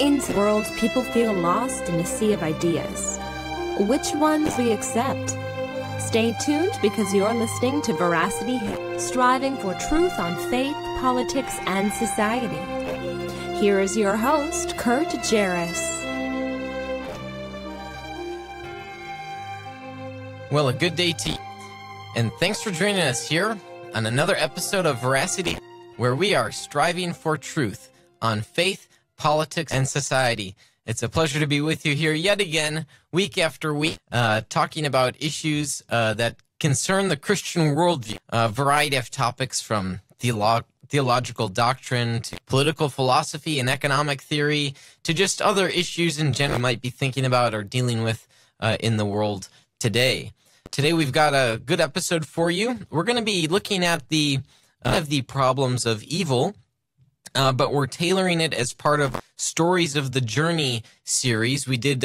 In the world, people feel lost in a sea of ideas. Which ones we accept? Stay tuned because you're listening to Veracity, striving for truth on faith, politics, and society. Here is your host, Kurt Jarris. Well, a good day to you, and thanks for joining us here on another episode of Veracity, where we are striving for truth on faith, politics, and society. It's a pleasure to be with you here yet again, week after week, talking about issues that concern the Christian worldview. A variety of topics from theological doctrine to political philosophy and economic theory to just other issues in general you might be thinking about or dealing with in the world today. Today we've got a good episode for you. We're going to be looking at the problems of evil, but we're tailoring it as part of Stories of the Journey series. We did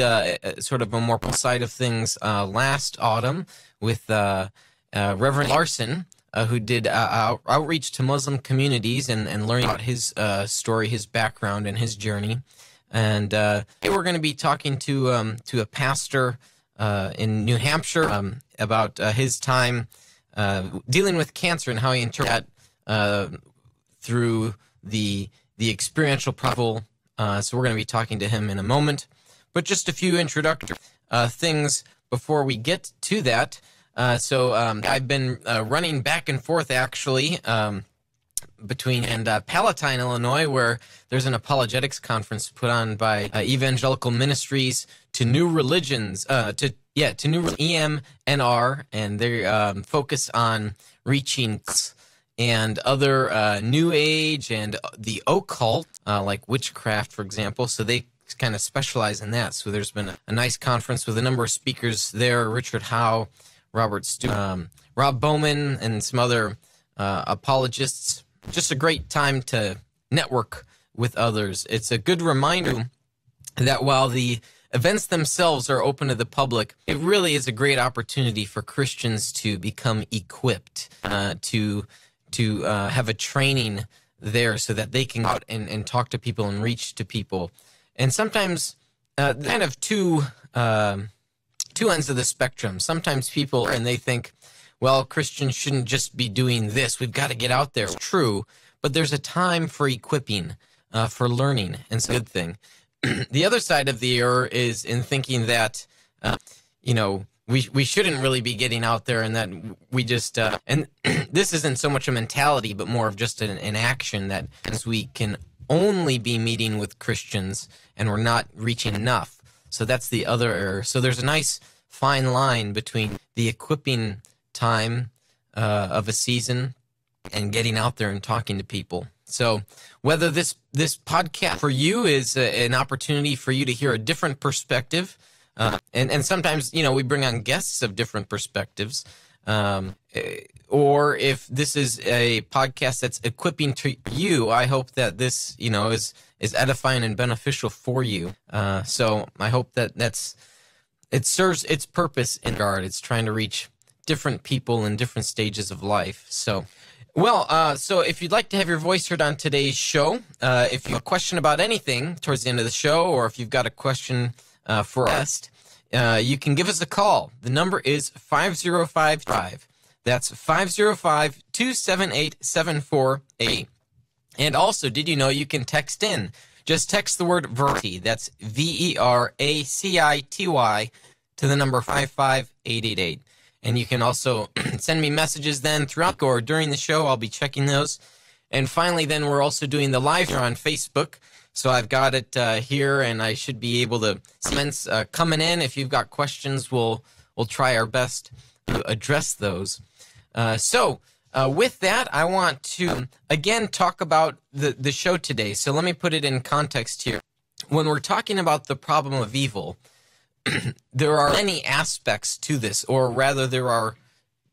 sort of a more side of things last autumn with Reverend Larson, who did outreach to Muslim communities and learning about his story, his background, and his journey. And today we're going to be talking to a pastor in New Hampshire about his time dealing with cancer and how he interpreted that through the experiential problem. So we're going to be talking to him in a moment. But just a few introductory things before we get to that. So I've been running back and forth, actually, between Palatine, Illinois, where there's an apologetics conference put on by Evangelical Ministries to New Religions, to New EMNR, and they focus on reaching and other New Age and the occult, like witchcraft, for example. So they kind of specialize in that. So there's been a nice conference with a number of speakers there: Richard Howe, Robert Stewart, Rob Bowman, and some other apologists. Just a great time to network with others. It's a good reminder that while the events themselves are open to the public, it really is a great opportunity for Christians to become equipped, to have a training there so that they can go out and talk to people and reach to people. And sometimes kind of two ends of the spectrum. Sometimes people, and they think, well, Christians shouldn't just be doing this. We've got to get out there. It's true, but there's a time for equipping, for learning, and it's a good thing. The other side of the error is in thinking that, we shouldn't really be getting out there, and that we just, and this isn't so much a mentality, but more of just an action that as we can only be meeting with Christians and we're not reaching enough. So that's the other error. So there's a nice fine line between the equipping time of a season and getting out there and talking to people. So whether this podcast for you is an opportunity for you to hear a different perspective, and sometimes, we bring on guests of different perspectives, or if this is a podcast that's equipping to you, I hope that this, is edifying and beneficial for you. So I hope that it serves its purpose in regard. It's trying to reach different people in different stages of life. So, so if you'd like to have your voice heard on today's show, if you have a question about anything towards the end of the show, or if you've got a question for us, you can give us a call. The number is 5055. That's 505-278-7488. And also, did you know you can text in? Just text the word Veracity. That's VERACITY to the number 55888. And you can also send me messages then throughout or during the show. I'll be checking those. And finally, then we're also doing the live show on Facebook. So I've got it here, and I should be able to see comments coming in. If you've got questions, we'll try our best to address those. With that, I want to, again, talk about the show today. So let me put it in context here. When we're talking about the problem of evil, there are many aspects to this, or rather there are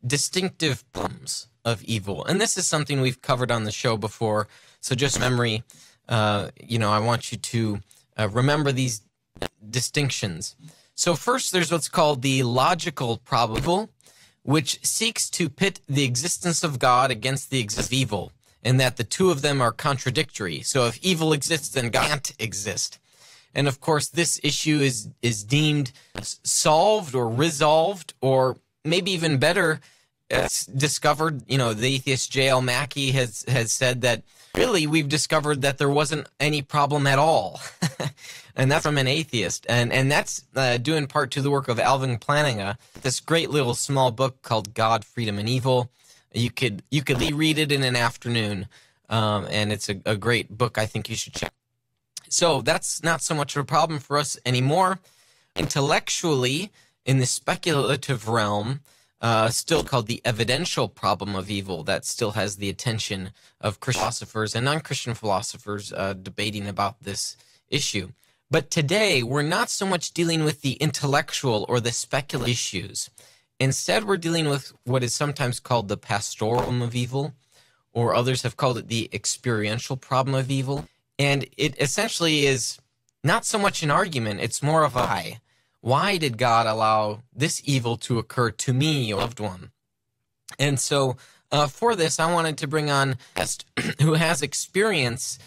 distinctive problems of evil. And this is something we've covered on the show before. So just memory, I want you to remember these distinctions. So first, there's what's called the logical problem of evil, which seeks to pit the existence of God against the existence of evil, and that the two of them are contradictory. So if evil exists, then God can't exist. And of course, this issue is deemed solved or resolved, or maybe even better, discovered. You know, the atheist J.L. Mackie has said that really we've discovered that there wasn't any problem at all. And that's from an atheist. And that's due in part to the work of Alvin Plantinga, this great little small book called God, Freedom, and Evil. You could read it in an afternoon, and it's a great book I think you should check. So that's not so much of a problem for us anymore. Intellectually, in the speculative realm, still called the evidential problem of evil, that still has the attention of Christian philosophers and non-Christian philosophers debating about this issue. But today, we're not so much dealing with the intellectual or the speculative issues. Instead, we're dealing with what is sometimes called the pastoral problem of evil, or others have called it the experiential problem of evil. And it essentially is not so much an argument, it's more of a why. Why did God allow this evil to occur to me or loved one? And so for this, I wanted to bring on a guest who has experience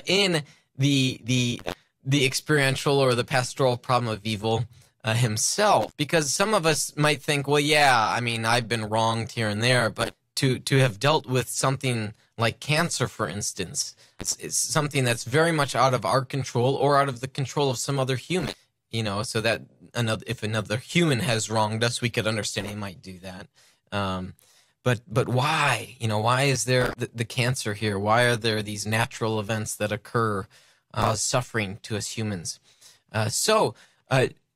in the experiential or the pastoral problem of evil himself. Because some of us might think, well, yeah, I mean, I've been wronged here and there, but to have dealt with something like cancer, for instance, it's something that's very much out of our control or out of the control of some other human. You know, so that if another human has wronged us, we could understand they might do that. But why? You know, why is there the cancer here? Why are there these natural events that occur, suffering to us humans? So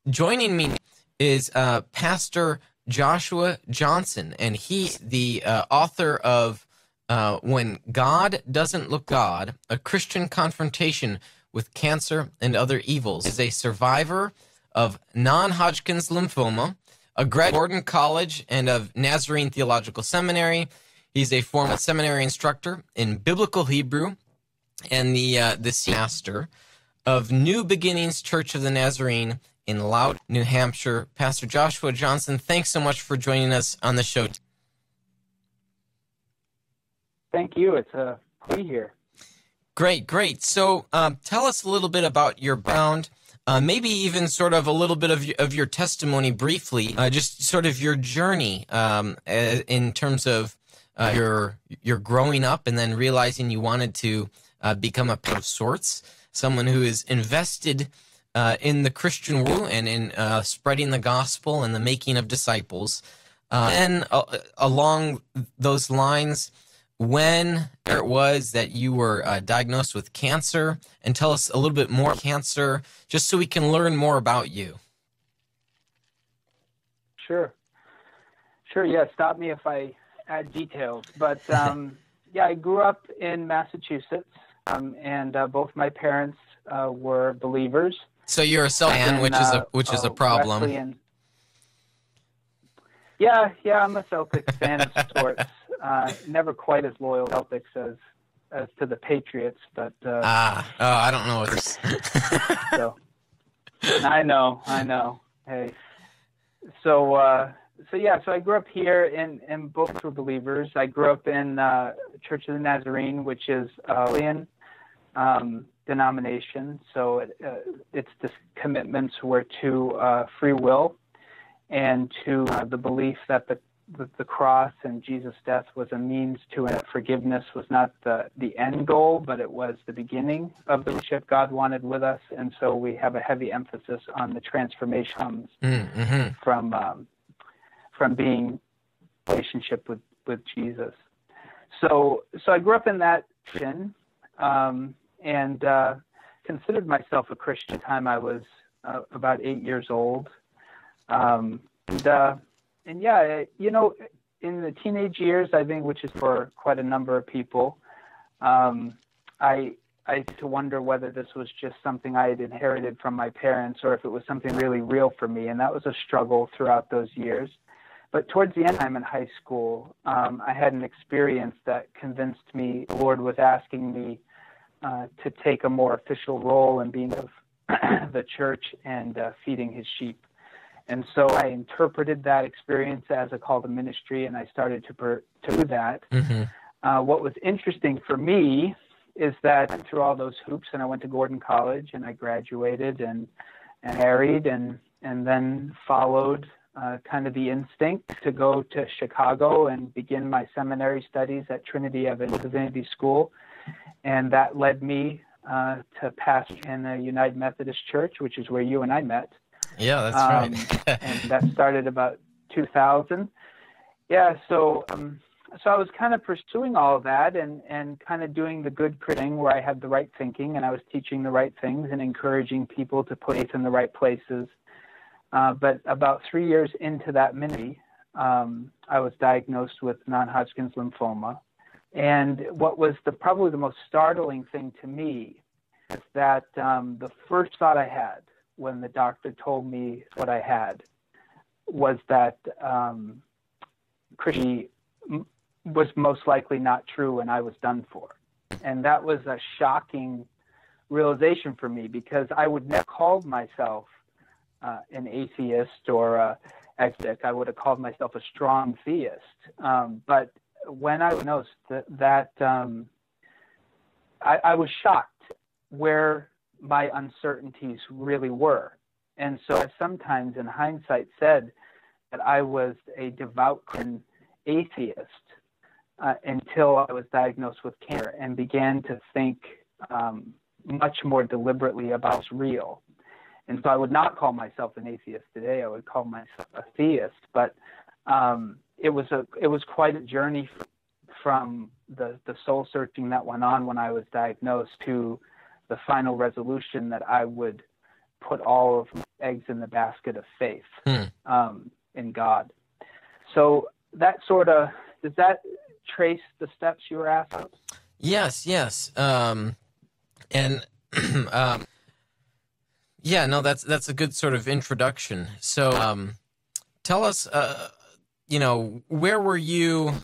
joining me is Pastor Joshua Johnson, and he's the author of When God Doesn't Look God, A Christian Confrontation with Cancer and Other Evils. Is a survivor of non-Hodgkin's lymphoma, a graduate of Gordon College and of Nazarene Theological Seminary. He's a former seminary instructor in Biblical Hebrew and the master of New Beginnings Church of the Nazarene in Loudoun, New Hampshire. Pastor Joshua Johnson, thanks so much for joining us on the show. Thank you. It's a pleasure here. Great. So tell us a little bit about your background, maybe even sort of a little bit of your testimony briefly, just sort of your journey in terms of your growing up and then realizing you wanted to become a pastor of sorts, someone who is invested in the Christian world and in spreading the gospel and the making of disciples. And along those lines, when it was that you were diagnosed with cancer, and tell us a little bit more about cancer, just so we can learn more about you. Sure. Yeah, stop me if I add details. But yeah, I grew up in Massachusetts, and both my parents were believers. So you're a Celtic fan, which is a problem. Yeah, I'm a Celtics fan of sorts. Never quite as loyal to Celtics as to the Patriots, but I don't know what this. So I know. Hey, so I grew up here, and both were believers. I grew up in Church of the Nazarene, which is a denomination. So its commitments were to free will and to the belief that the cross and Jesus' death was a means to it. Forgiveness was not the end goal, but it was the beginning of the relationship God wanted with us. And so we have a heavy emphasis on the transformation from being in relationship with Jesus. So I grew up in that tradition, and considered myself a Christian time I was about 8 years old. And yeah, you know, in the teenage years, I think, which is for quite a number of people, I used to wonder whether this was just something I had inherited from my parents or if it was something really real for me. And that was a struggle throughout those years. But towards the end, I'm in high school. I had an experience that convinced me the Lord was asking me to take a more official role in being of the church and feeding his sheep. And so I interpreted that experience as a call to ministry, and I started to do that. Mm-hmm. What was interesting for me is that through all those hoops, and I went to Gordon College, and I graduated and married, and then followed kind of the instinct to go to Chicago and begin my seminary studies at Trinity Evangelical Divinity School. And that led me to pastor in the United Methodist Church, which is where you and I met. Yeah, that's right. And that started about 2000. Yeah, so I was kind of pursuing all of that and kind of doing the good thing where I had the right thinking and I was teaching the right things and encouraging people to put faith in the right places. But about 3 years into that ministry, I was diagnosed with non-Hodgkin's lymphoma. And what was probably the most startling thing to me is that the first thought I had when the doctor told me what I had was that Christianity was most likely not true and I was done for. And that was a shocking realization for me, because I would never called myself an atheist or agnostic. I would have called myself a strong theist. But when I noticed that I was shocked where my uncertainties really were. And so I sometimes in hindsight said that I was a devout Christian atheist until I was diagnosed with cancer and began to think much more deliberately about what's real. And so I would not call myself an atheist today. I would call myself a theist. But it was quite a journey from the soul searching that went on when I was diagnosed to the final resolution that I would put all of my eggs in the basket of faith in God. So that sort of, does that trace the steps you were asking? Yes. Yeah, no, that's a good sort of introduction. So tell us, where were you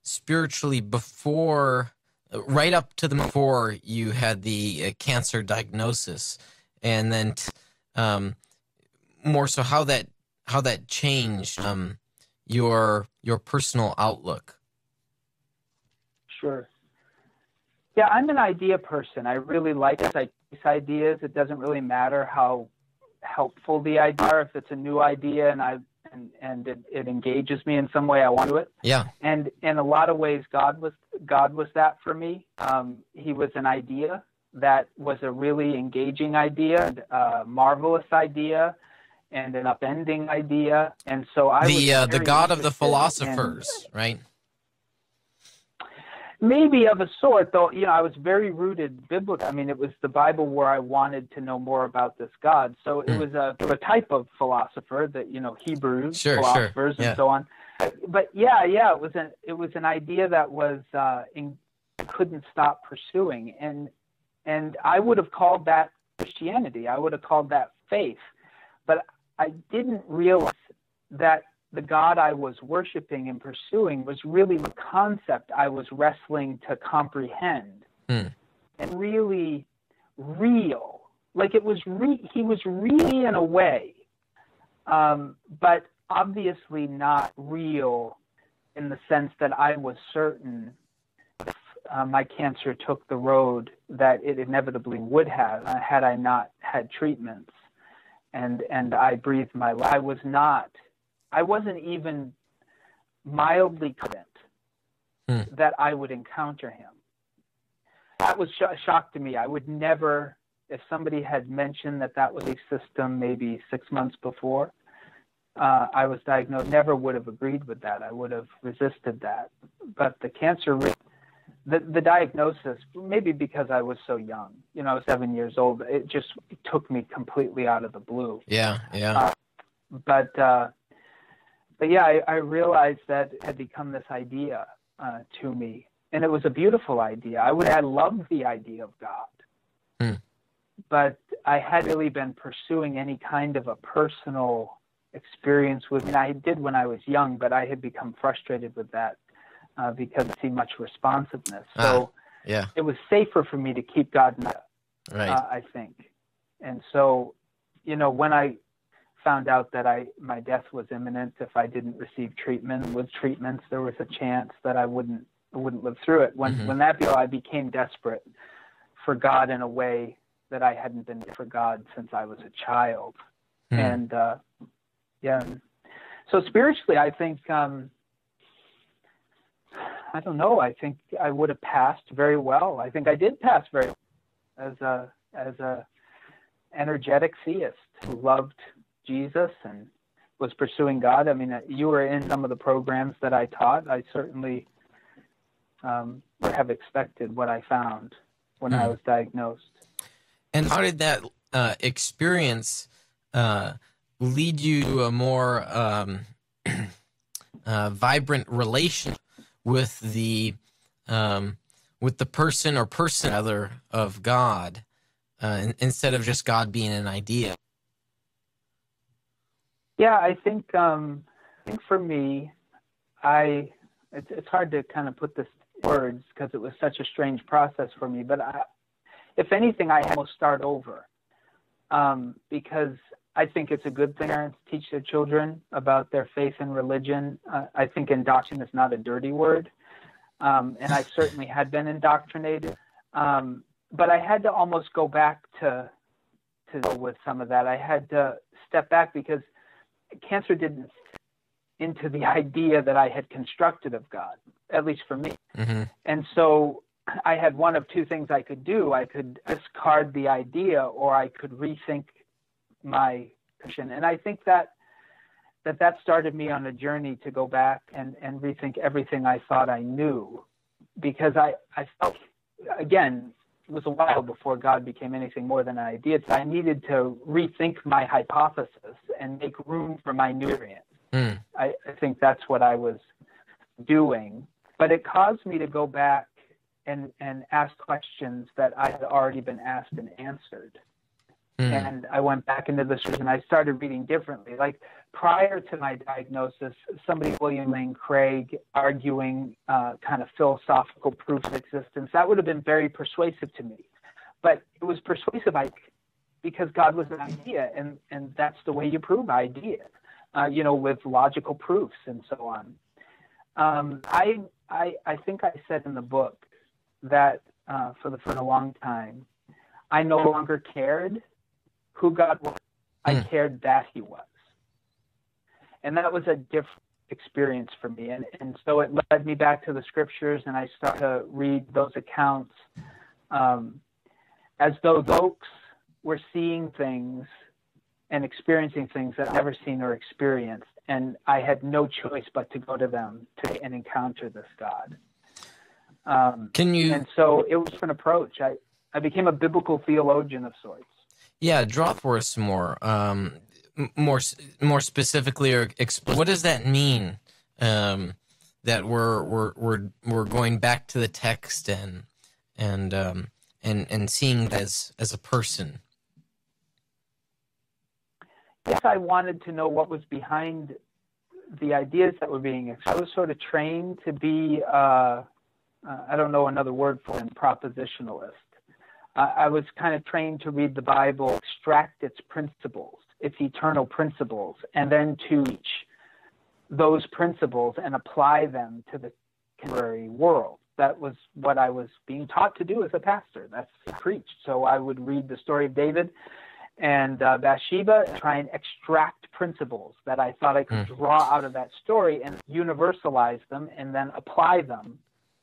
spiritually before, right up to before you had the cancer diagnosis, and then more so how that changed your personal outlook. Sure. Yeah, I'm an idea person. I really like these ideas. It doesn't really matter how helpful the idea are. If it's a new idea and it engages me in some way, I want to do it. Yeah. And in a lot of ways, God was that for me. He was an idea that was a really engaging idea, and a marvelous idea, and an upending idea. And so the God of the philosophers, right? Maybe of a sort, though. I was very rooted biblically. I mean, it was the Bible where I wanted to know more about this God. So it was a type of philosopher that Hebrews philosophers and so on. But it was an idea that was couldn't stop pursuing, and I would have called that Christianity. I would have called that faith, but I didn't realize that the God I was worshiping and pursuing was really the concept I was wrestling to comprehend, and really real. Like it was, he was really in a way, but obviously not real in the sense that I was certain if my cancer took the road that it inevitably would have had I not had treatments and I breathed my life. I wasn't even mildly confident that I would encounter him. That was a shock to me. I would never, if somebody had mentioned that was a system maybe 6 months before I was diagnosed, never would have agreed with that. I would have resisted that. But the cancer, the diagnosis, maybe because I was so young, I was 7 years old, it just took me completely out of the blue. Yeah. But yeah, I realized that it had become this idea to me, and it was a beautiful idea. I loved the idea of God, but I hadn't really been pursuing any kind of a personal experience with. I did when I was young, but I had become frustrated with that because I see much responsiveness. So it was safer for me to keep God in that, I think. And so, when I found out that my death was imminent if I didn't receive treatment. With treatments, there was a chance that I wouldn't wouldn't live through it. When that I became desperate for God in a way that I hadn't been for God since I was a child. And so spiritually, I think I don't know. I think I would have passed very well. I think I did pass very well as a energetic theist who loved Jesus and was pursuing God. I mean, you were in some of the programs that I taught. I certainly would have expected what I found when I was diagnosed. And how did that experience lead you to a more vibrant relation with the person or person other of God, instead of just God being an idea? Yeah, I think for me, it's hard to kind of put this in words because it was such a strange process for me. But if anything, I had to start over because I think it's a good thing parents teach their children about their faith and religion. I think indoctrination is not a dirty word, and I certainly had been indoctrinated. But I had to almost go back to with some of that. I had to step back because cancer didn't fit into the idea that I had constructed of God, at least for me. And so I had one of two things I could do. I could discard the idea, or I could rethink my position. And I think that started me on a journey to go back and rethink everything I thought I knew, because I felt, again, it was a while before God became anything more than an idea. So I needed to rethink my hypothesis and make room for my new experience. I think that's what I was doing. But it caused me to go back and ask questions that I had already been asked and answered. And I went back into this and I started reading differently. Like prior to my diagnosis, somebody, William Lane Craig, arguing kind of philosophical proofs of existence, that would have been very persuasive to me. But it was persuasive because God was an idea, and that's the way you prove idea, with logical proofs and so on. I think I said in the book that for a long time, I no longer cared who God was. I cared that he was. And that was a different experience for me. And so it led me back to the scriptures, and I started to read those accounts as though folks were seeing things and experiencing things that I'd never seen or experienced. And I had no choice but to go to them and encounter this God. And so it was an approach. I became a biblical theologian of sorts. Yeah, draw for us more specifically, or explain. What does that mean? That we're going back to the text and seeing as a person. Yes, I wanted to know what was behind the ideas that were being expressed. I was sort of trained to be, I don't know another word for it, propositionalist. I was kind of trained to read the Bible, extract its principles, its eternal principles, and then to teach those principles and apply them to the contemporary world. That was what I was being taught to do as a pastor. That's preached. So I would read the story of David and Bathsheba and try and extract principles that I thought I could draw out of that story and universalize them and then apply them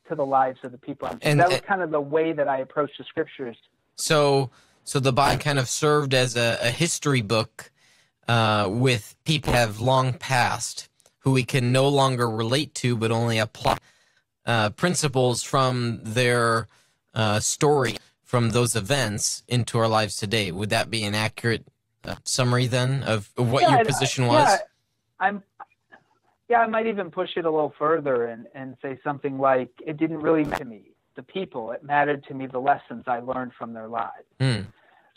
to the lives of the people. And that was kind of the way that I approached the scriptures. So the Bible kind of served as a history book with people who have long passed, who we can no longer relate to, but only apply principles from their story, from those events, into our lives today. Would that be an accurate summary then of what your position was? I might even push it a little further and say something like, it didn't really matter to me, the people. It mattered to me the lessons I learned from their lives.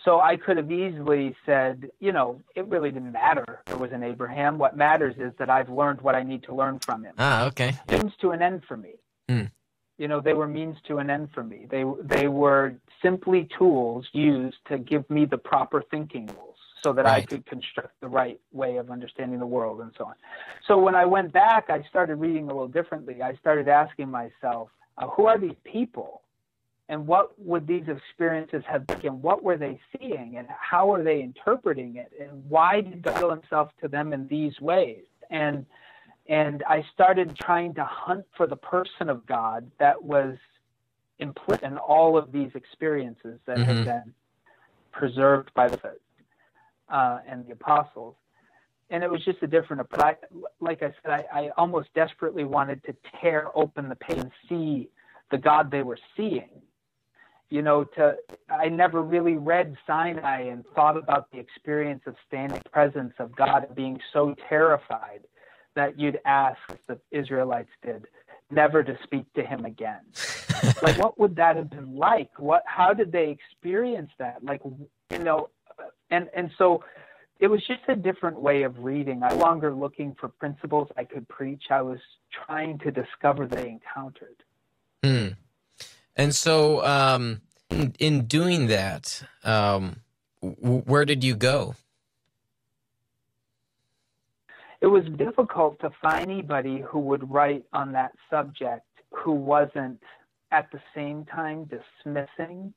So I could have easily said, it really didn't matter there was an Abraham. What matters is that I've learned what I need to learn from him. Okay. Means to an end for me. They were means to an end for me. They were simply tools used to give me the proper thinking rules, so that I could construct the right way of understanding the world and so on. So when I went back, I started reading a little differently. I started asking myself, who are these people? And what would these experiences have been? And what were they seeing? And how are they interpreting it? And why did God reveal himself to them in these ways? And I started trying to hunt for the person of God that was implicit in all of these experiences that had been preserved by the and the apostles. And it was just a different approach. Like I said, I almost desperately wanted to tear open the page and see the God they were seeing. You know, I never really read Sinai and thought about the experience of standing in the presence of God and being so terrified that you'd ask, the Israelites did, never to speak to him again. Like, what would that have been like? How did they experience that? Like, you know, and so it was just a different way of reading. I was no longer looking for principles I could preach. I was trying to discover what they encountered. And so in doing that, where did you go? It was difficult to find anybody who would write on that subject who wasn't at the same time dismissing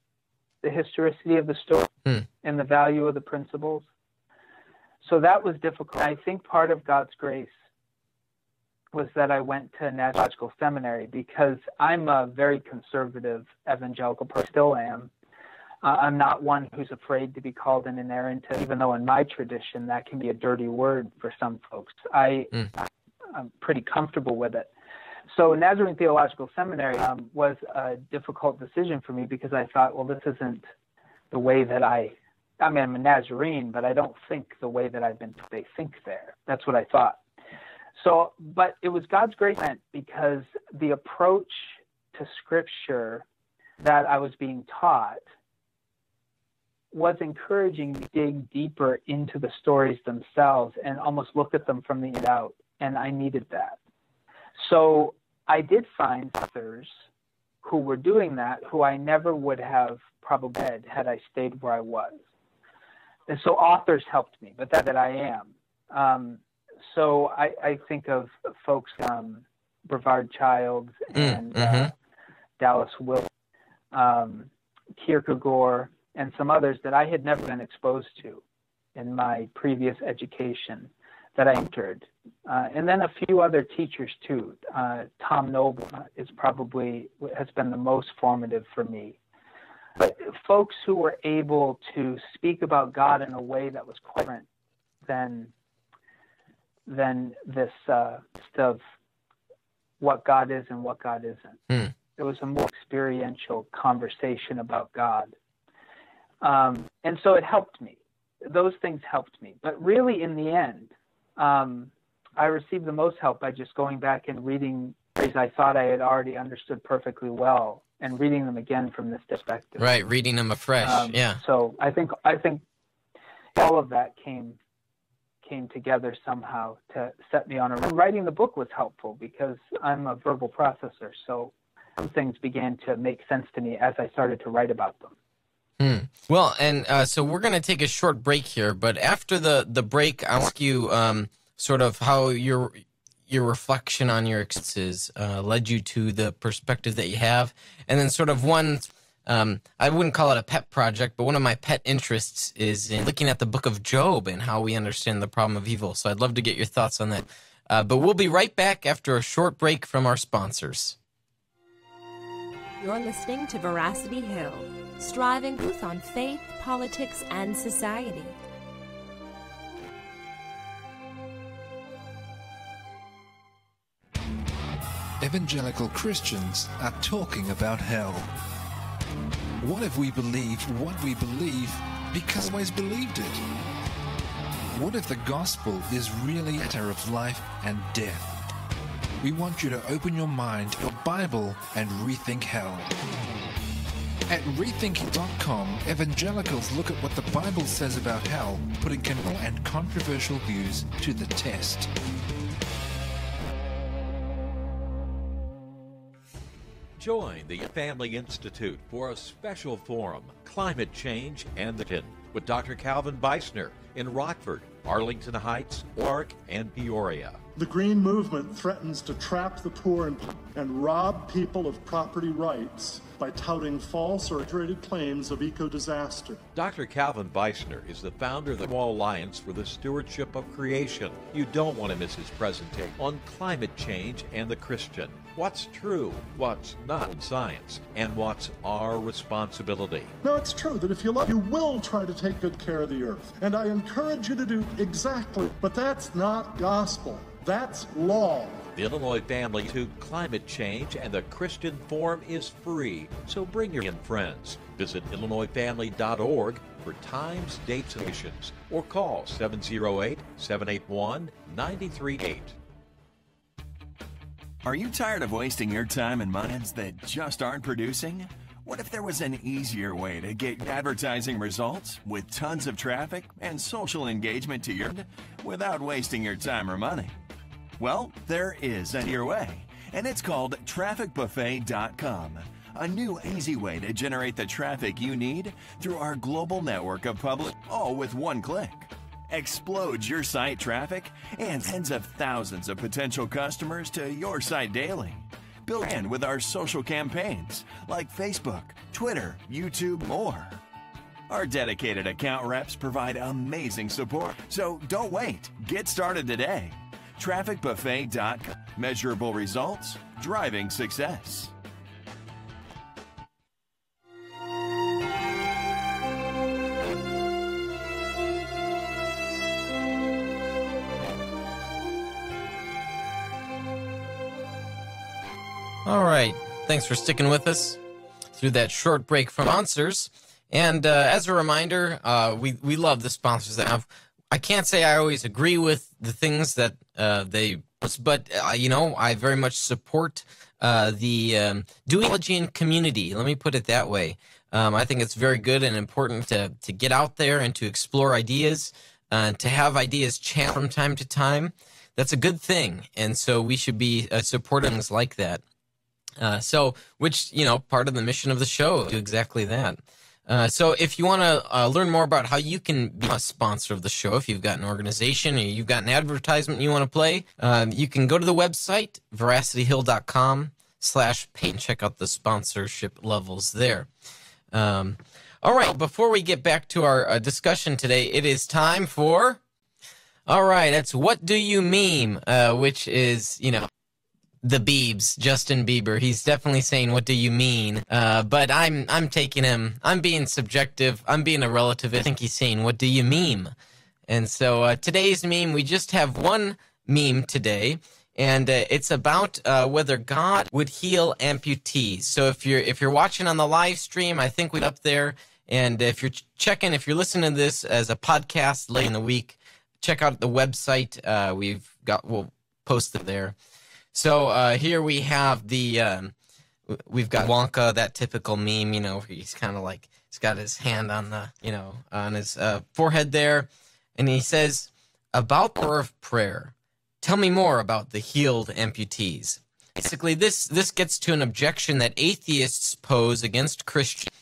the historicity of the story and the value of the principles. So that was difficult. I think part of God's grace was that I went to Nazarene Theological Seminary, because I'm a very conservative evangelical person, still am. I'm not one who's afraid to be called an inerrant, even though in my tradition that can be a dirty word for some folks. I'm pretty comfortable with it. So Nazarene Theological Seminary was a difficult decision for me, because I thought, well, this isn't the way that I mean, I'm a Nazarene, but I don't think the way that they think there. That's what I thought. So, but it was God's grace, because the approach to Scripture that I was being taught was encouraging me to dig deeper into the stories themselves and almost look at them from the inside out, and I needed that. So I did find authors who were doing that, who I never would have probably read had I stayed where I was. And so authors helped me, but that I am. So I think of folks, Brevard Childs and Dallas Willard, Kierkegaard, and some others that I had never been exposed to in my previous education that I entered. And then a few other teachers too. Tom Noble has been the most formative for me. But folks who were able to speak about God in a way that was quite different than this of what God is and what God isn't. It was a more experiential conversation about God. And so it helped me. Those things helped me. But really, in the end, I received the most help by just going back and reading stories I thought I had already understood perfectly well, and reading them again from this perspective. Right, reading them afresh. Yeah. So I think all of that came together somehow to set me on a. Writing the book was helpful because I'm a verbal processor, so some things began to make sense to me as I started to write about them. Well, and so we're going to take a short break here, but after the break, I'll ask you sort of how your reflection on your experiences led you to the perspective that you have, and then sort of one, I wouldn't call it a pet project, but one of my pet interests is in looking at the book of Job and how we understand the problem of evil. So I'd love to get your thoughts on that. But we'll be right back after a short break from our sponsors. You're listening to Veracity Hill, striving truth on faith, politics, and society. Evangelical Christians are talking about hell. What if we believe what we believe because we always believed it? What if the gospel is really a matter of life and death? We want you to open your mind, your Bible, and rethink hell. At rethinking.com, evangelicals look at what the Bible says about hell, putting conventional and controversial views to the test. Join the Family Institute for a special forum, Climate Change and the Tin, with Dr. Calvin Beisner in Rockford, Arlington Heights, Warwick, and Peoria. The Green Movement threatens to trap the poor and rob people of property rights by touting false or exaggerated claims of eco-disaster. Dr. Calvin Beisner is the founder of the Global Alliance for the Stewardship of Creation. You don't want to miss his presentation on climate change and the Christian. What's true, what's not in science, and what's our responsibility. Now, it's true that if you love, you will try to take good care of the earth. And I encourage you to do exactly, but that's not gospel. That's law. The Illinois Family to Climate Change and the Christian Forum is free, so bring your friends. Visit IllinoisFamily.org for times, dates, and missions, or call 708-781-9338. Are you tired of wasting your time and money that just aren't producing? What if there was an easier way to get advertising results with tons of traffic and social engagement to your without wasting your time or money? Well, there is an easier way, and it's called TrafficBuffet.com, a new easy way to generate the traffic you need through our global network of public, all with one click. Explode your site traffic and tens of thousands of potential customers to your site daily. Build in with our social campaigns like Facebook, Twitter, YouTube, more. Our dedicated account reps provide amazing support, so don't wait. Get started today. TrafficBuffet.com. Measurable results, driving success. All right. Thanks for sticking with us through that short break from sponsors. And as a reminder, we love the sponsors that have. I can't say I always agree with the things that they post, but I very much support the duology community. Let me put it that way. I think it's very good and important to get out there and to explore ideas, to have ideas channeled from time to time. That's a good thing, and so we should be supporting things like that. Which part of the mission of the show, do exactly that. So if you want to learn more about how you can be a sponsor of the show, if you've got an organization or you've got an advertisement you want to play, you can go to the website, veracityhill.com/pay, and check out the sponsorship levels there. All right, before we get back to our discussion today, it is time for, all right, that's What Do You Meme, which is, the Biebs, Justin Bieber. He's definitely saying, what do you mean? But I'm taking him, I'm being subjective, I'm being a relativist. I think he's saying, what do you meme? And so today's meme, we just have one meme today, and it's about whether God would heal amputees. So if you're watching on the live stream, I think we're up there, and if you're listening to this as a podcast late in the week, check out the website. We'll post it there. So here we have we've got Wonka, that typical meme, where he's kind of like, he's got his hand on the, on his forehead there. And he says, about the power of prayer, tell me more about the healed amputees. Basically, this gets to an objection that atheists pose against Christians,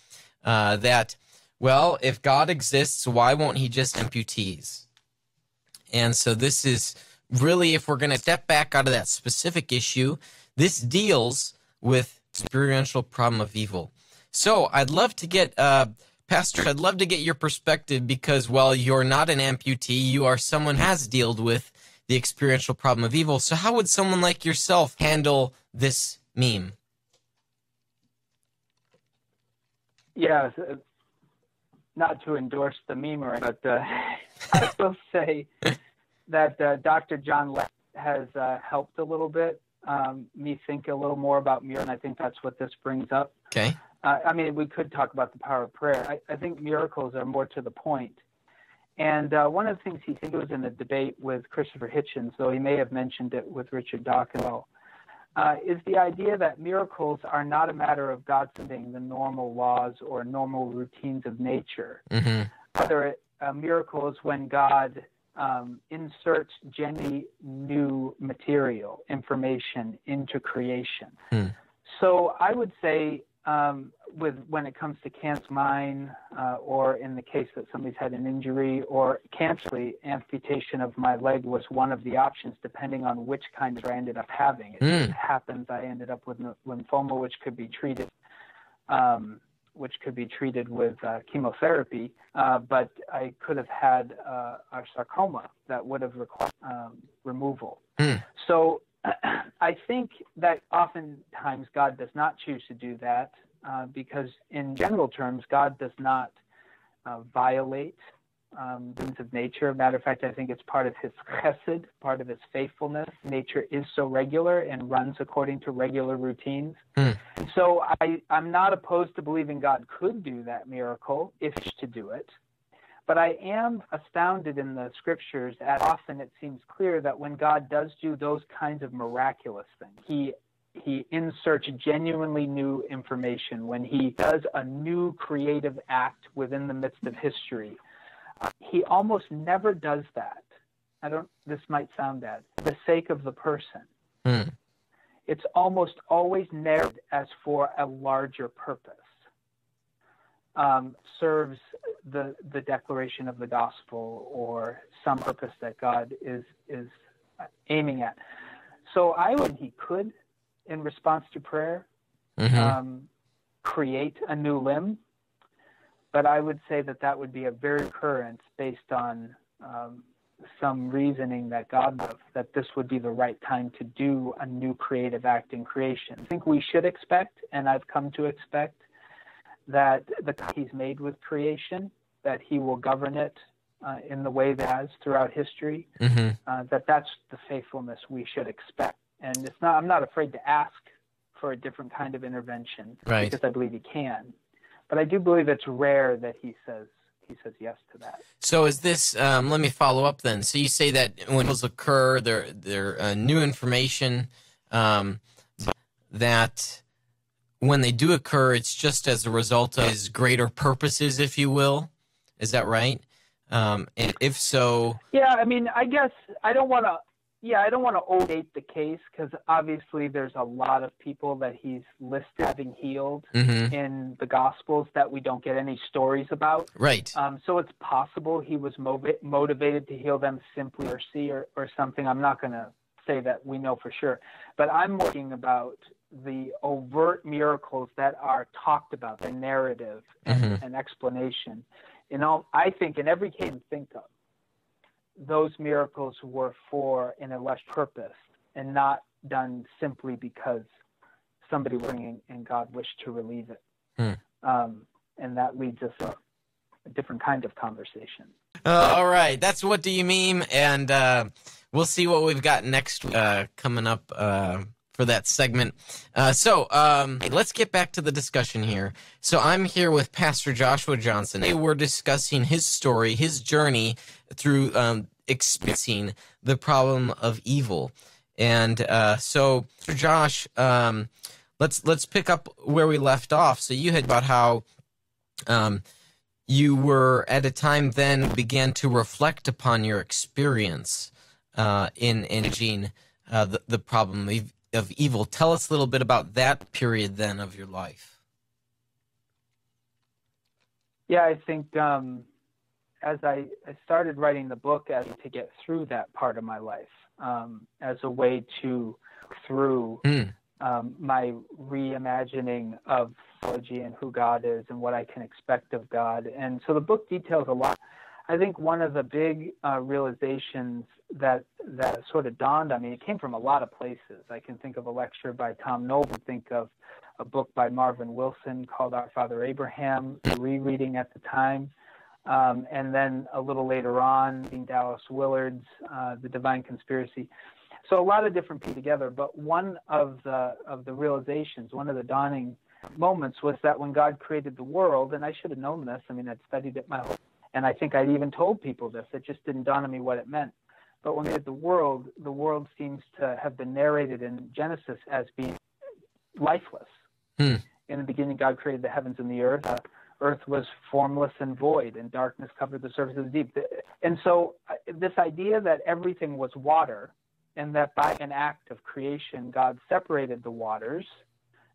that, well, if God exists, why won't he just amputees? And so this is really, if we're going to step back out of that specific issue, this deals with experiential problem of evil. So I'd love to get, Pastor, I'd love to get your perspective because, well, you're not an amputee. You are someone who has dealt with the experiential problem of evil. So how would someone like yourself handle this meme? Yeah, not to endorse the meme, but I will say that Dr. John Leck has helped a little bit me think a little more about miracles, and I think that's what this brings up. Okay. We could talk about the power of prayer. I think miracles are more to the point. And one of the things he said was in a debate with Christopher Hitchens, though he may have mentioned it with Richard Dawkins, is the idea that miracles are not a matter of God sending the normal laws or normal routines of nature. Mm-hmm. Rather, a miracle is when God inserts genuinely new material, information into creation. So I would say when it comes to cancer, mine, or in the case that somebody's had an injury, or cancer, amputation of my leg was one of the options, depending on which kind I ended up having. It just happens I ended up with lymphoma, which could be treated with chemotherapy, but I could have had a sarcoma that would have required removal. So I think that oftentimes God does not choose to do that because in general terms, God does not violate things of nature. Matter of fact, I think it's part of his chesed, part of his faithfulness. Nature is so regular and runs according to regular routines. So I'm not opposed to believing God could do that miracle if he wished to do it. But I am astounded in the scriptures at often it seems clear that when God does do those kinds of miraculous things, he inserts genuinely new information. When he does a new creative act within the midst of history, he almost never does that. This might sound bad, for the sake of the person. It's almost always narrated as for a larger purpose. Serves the declaration of the gospel or some purpose that God is aiming at. So I would, he could, in response to prayer, create a new limb, but I would say that would be a very occurrence based on some reasoning that God knows that this would be the right time to do a new creative act in creation. I think we should expect, and I've come to expect, that the he's made with creation, that he will govern it in the way that has throughout history, that's the faithfulness we should expect. And it's not, I'm not afraid to ask for a different kind of intervention, because I believe he can. But I do believe it's rare that he says yes to that. So is this, let me follow up then. So you say that when those occur, they're new information, that when they do occur, it's just as a result of his greater purposes, if you will. Is that right? And if so... Yeah, I mean, I guess I don't want to overstate the case, because obviously there's a lot of people that he's listed having healed in the Gospels that we don't get any stories about. Right. So it's possible he was motivated to heal them simply or something. I'm not going to say that we know for sure. But I'm talking about the overt miracles that are talked about, the narrative and explanation. I think in every case you think of, those miracles were for an elect purpose and not done simply because somebody was bringing and God wished to relieve it. And that leads us to a different kind of conversation. All right. That's What Do You Mean? And we'll see what we've got next coming up for that segment. So let's get back to the discussion here. So I'm here with Pastor Joshua Johnson. Today we're discussing his story, his journey through experiencing the problem of evil. And so, Josh, let's pick up where we left off. So you had about how you were at a time then began to reflect upon your experience in managing the problem of evil. Tell us a little bit about that period then of your life. Yeah, I think as I started writing the book to get through that part of my life, as a way to through my reimagining of theology and who God is and what I can expect of God. And so the book details a lot. I think one of the big realizations that sort of dawned on me, it came from a lot of places. I can think of a lecture by Tom Noble, think of a book by Marvin Wilson called Our Father Abraham, rereading at the time. And then a little later on, in Dallas Willard's The Divine Conspiracy. So a lot of different pieces together. But one of the realizations, one of the dawning moments was that when God created the world, and I should have known this, I mean, I'd studied it my whole life, and I think I'd even told people this, it just didn't dawn on me what it meant. But when he did the world seems to have been narrated in Genesis as being lifeless. In the beginning, God created the heavens and the earth. Earth was formless and void, and darkness covered the surface of the deep. And so this idea that everything was water, and that by an act of creation, God separated the waters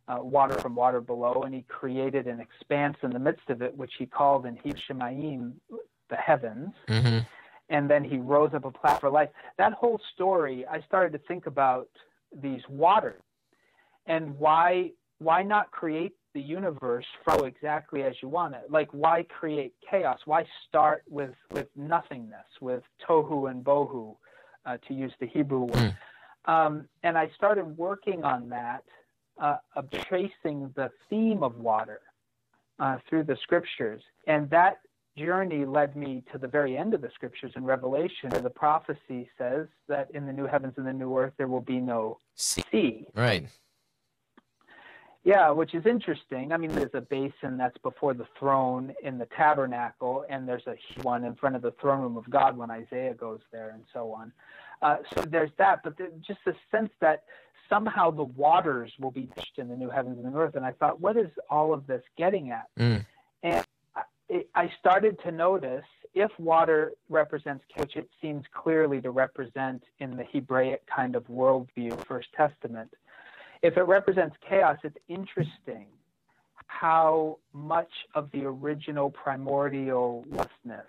water from water below, and he created an expanse in the midst of it, which he called in Hebrew Shemayim, the heavens. Mm-hmm. And then he rose up a platform for life. That whole story, I started to think about these waters and why not create the universe from exactly as you want it? Like, why create chaos? Why start with nothingness, with tohu and bohu, to use the Hebrew word? And I started working on that, of tracing the theme of water through the scriptures. And that journey led me to the very end of the scriptures in Revelation, where the prophecy says that in the new heavens and the new earth there will be no sea. Right. Yeah, which is interesting. I mean, there's a basin that's before the throne in the tabernacle, and there's a one in front of the throne room of God when Isaiah goes there, and so on. So there's that, but just a sense that somehow the waters will be touched in the new heavens and the new earth. And I thought, what is all of this getting at? And I started to notice, if water represents, which it seems clearly to represent in the Hebraic kind of worldview, First Testament, if it represents chaos, it's interesting how much of the original primordial lostness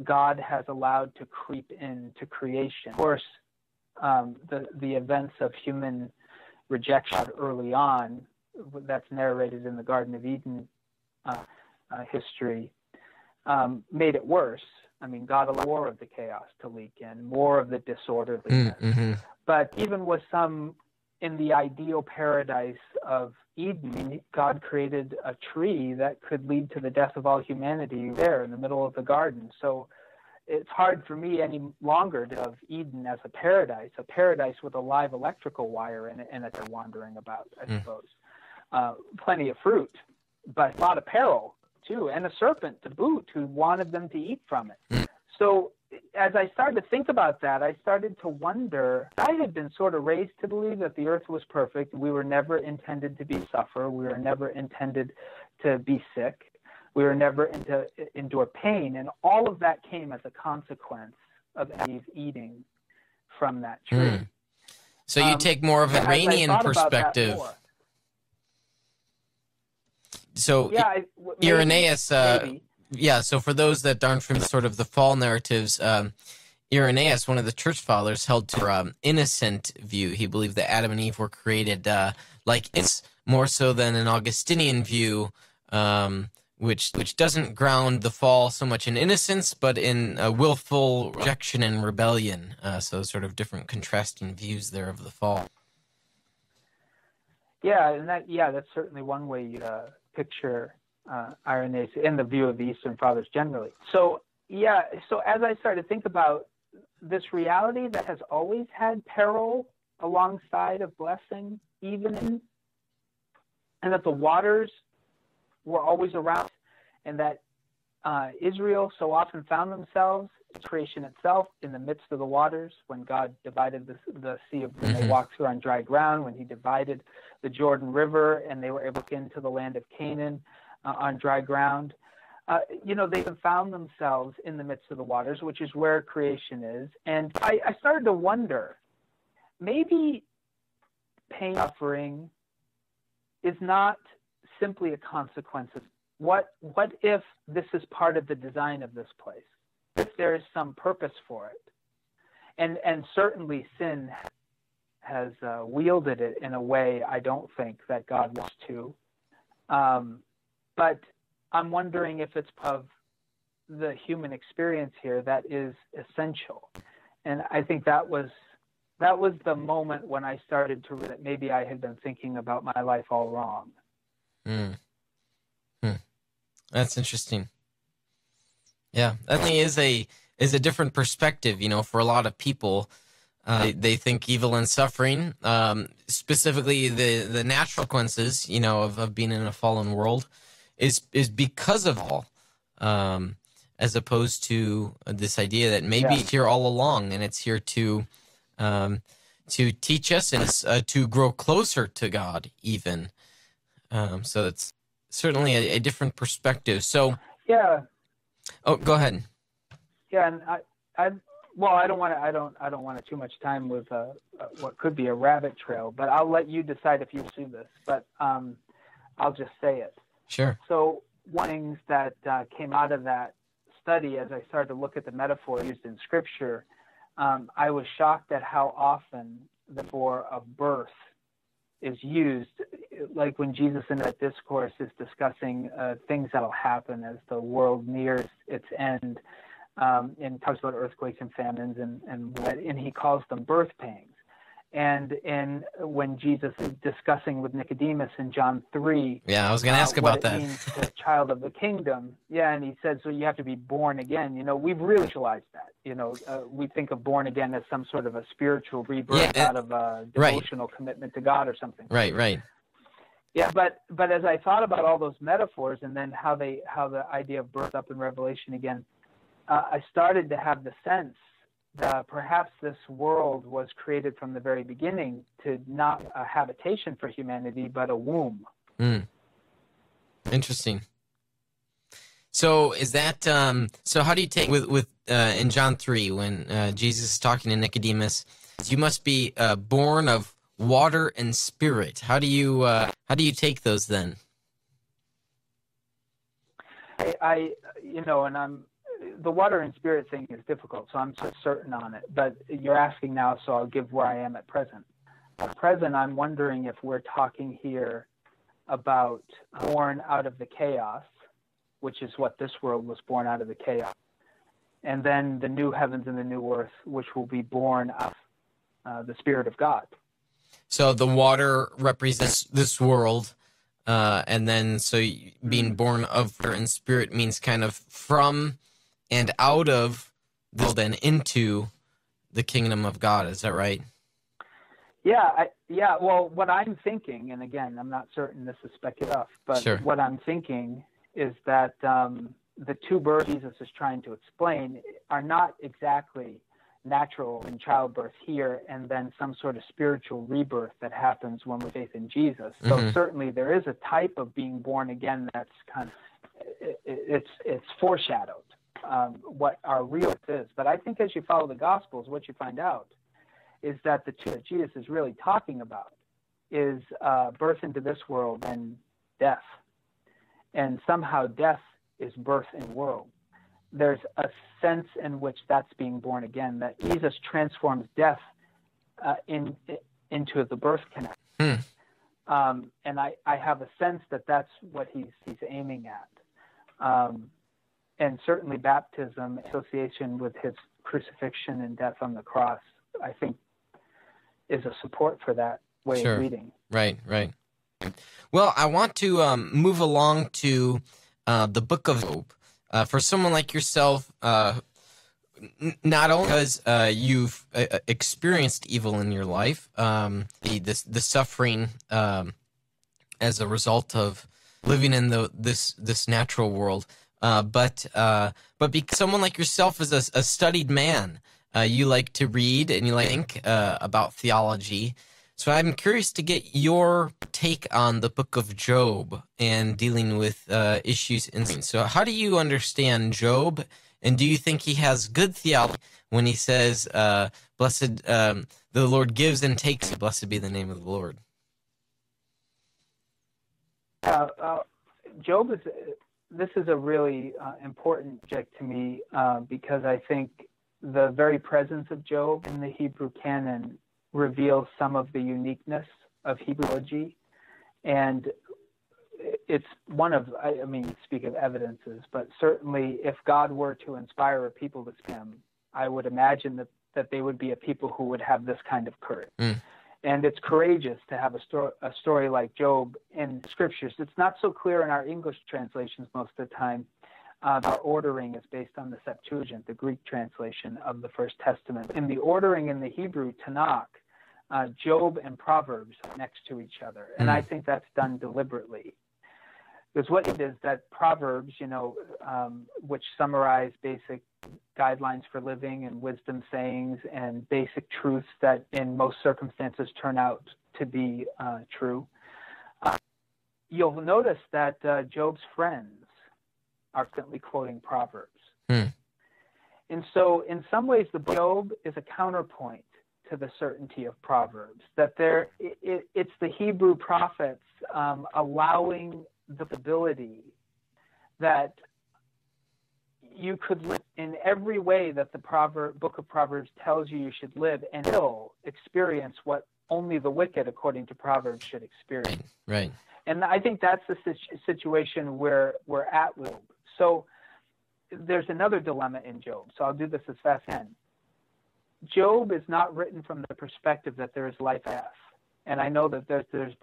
God has allowed to creep into creation. Of course, the events of human rejection early on, that's narrated in the Garden of Eden history, made it worse. I mean, God allowed more of the chaos to leak in, more of the disorderliness. Mm-hmm. But even with some, in the ideal paradise of Eden, God created a tree that could lead to the death of all humanity there in the middle of the garden. So it's hard for me any longer to have Eden as a paradise with a live electrical wire in it, and it's wandering about, I suppose. Plenty of fruit, but a lot of peril too, and a serpent to boot who wanted them to eat from it. So as I started to think about that, I started to wonder, I had been sort of raised to believe that the earth was perfect. We were never intended to suffer. We were never intended to be sick. We were never to endure pain. And all of that came as a consequence of Eve eating from that tree. So you take more of an Iranian perspective. So Irenaeus, so for those that aren't from sort of the fall narratives, Irenaeus, one of the church fathers, held to innocent view. He believed that Adam and Eve were created like it's more so than an Augustinian view, which doesn't ground the fall so much in innocence, but in willful rejection and rebellion. So sort of different contrasting views there of the fall. Yeah, and that's certainly one way you picture Irenaeus in the view of the Eastern Fathers generally. So as I started to think about this reality that has always had peril alongside of blessing, and that the waters were always around, and that Israel so often found themselves, creation itself, in the midst of the waters, when God divided the sea, when they walked through on dry ground, when he divided the Jordan River and they were able to get into the land of Canaan on dry ground. They found themselves in the midst of the waters, which is where creation is. And I started to wonder, maybe pain, suffering is not simply a consequence of what if this is part of the design of this place? If there is some purpose for it, and certainly sin has wielded it in a way I don't think that God wants to. But I'm wondering if it's part of the human experience here that is essential. And I think that was the moment when I started to realize that maybe I had been thinking about my life all wrong. That's interesting. Yeah, that definitely is a different perspective, for a lot of people. They think evil and suffering, specifically the natural consequences, of being in a fallen world, is because of all, as opposed to this idea that maybe it's here all along, and it's here to teach us and to grow closer to God, even. So it's certainly a different perspective. So yeah. Oh, go ahead. Yeah, and well, I don't want too much time with what could be a rabbit trail, but I'll let you decide if you pursue this. But I'll just say it. Sure. So one of the things that came out of that study, as I started to look at the metaphor used in Scripture, I was shocked at how often the metaphor of birth is used, like when Jesus in that discourse is discussing things that'll happen as the world nears its end, and talks about earthquakes and famines, and he calls them birth pangs. And when Jesus is discussing with Nicodemus in John 3, yeah, I was going to ask about that. What it means to child of the kingdom. Yeah, and he said, so you have to be born again. We've really visualized that. We think of born again as some sort of a spiritual rebirth out of a devotional commitment to God or something. Right. Yeah, but as I thought about all those metaphors and then how the idea of birth up in Revelation again, I started to have the sense that perhaps this world was created from the very beginning to not a habitation for humanity, but a womb. Interesting. So is that so? How do you take with in John 3 when Jesus is talking to Nicodemus? You must be born of water and spirit. How do you take those then? The water and spirit thing is difficult, so I'm so certain on it. But you're asking now, so I'll give where I am at present. At present, I'm wondering if we're talking here about born out of the chaos, which is what this world was born out of the chaos, and then the new heavens and the new earth, which will be born out of the Spirit of God. So the water represents this world, and then so being born of water and spirit means kind of from and out of the world and into the kingdom of God. Is that right? Yeah. Well, what I'm thinking, and again, I'm not certain this is speculative, but sure. What I'm thinking is that the two births Jesus is trying to explain are not exactly natural in childbirth here and then some sort of spiritual rebirth that happens when we faith in Jesus. So certainly there is a type of being born again that's kind of, it's foreshadowed. What our real is. But I think as you follow the Gospels, what you find out is that the two that Jesus is really talking about is birth into this world and death. And somehow death is birth in the world. There's a sense in which that's being born again, that Jesus transforms death into the birth canal. And I have a sense that that's what he's aiming at. And certainly baptism, association with his crucifixion and death on the cross, I think is a support for that way of reading. Right. Well, I want to move along to the book of Job. For someone like yourself, not only because you've experienced evil in your life, the suffering as a result of living in this natural world, but because someone like yourself is a studied man, you like to read and you like to think about theology. So I'm curious to get your take on the book of Job and dealing with issues in. So how do you understand Job, and do you think he has good theology when he says, "Blessed the Lord gives and takes; blessed be the name of the Lord"? Job is. This is a really important subject to me because I think the very presence of Job in the Hebrew canon reveals some of the uniqueness of Hebrew theology, and it's one of, I mean, speak of evidences, but certainly if God were to inspire a people to speak him, I would imagine that they would be a people who would have this kind of courage. And it's courageous to have a story like Job in scriptures. It's not so clear in our English translations most of the time. Our ordering is based on the Septuagint, the Greek translation of the First Testament. In the ordering in the Hebrew Tanakh, Job and Proverbs are next to each other. And I think that's done deliberately. Because what it is that Proverbs, which summarize basic guidelines for living and wisdom sayings and basic truths that in most circumstances turn out to be true, you'll notice that Job's friends are constantly quoting Proverbs. And so in some ways, the book of Job is a counterpoint to the certainty of Proverbs, that it's the Hebrew prophets allowing the possibility that you could live in every way that the book of Proverbs tells you should live, and still experience what only the wicked, according to Proverbs, should experience. Right. And I think that's the situation where we're at with Job. So there's another dilemma in Job. So I'll do this as fast as I can. Job is not written from the perspective that there is life after death. And I know that there's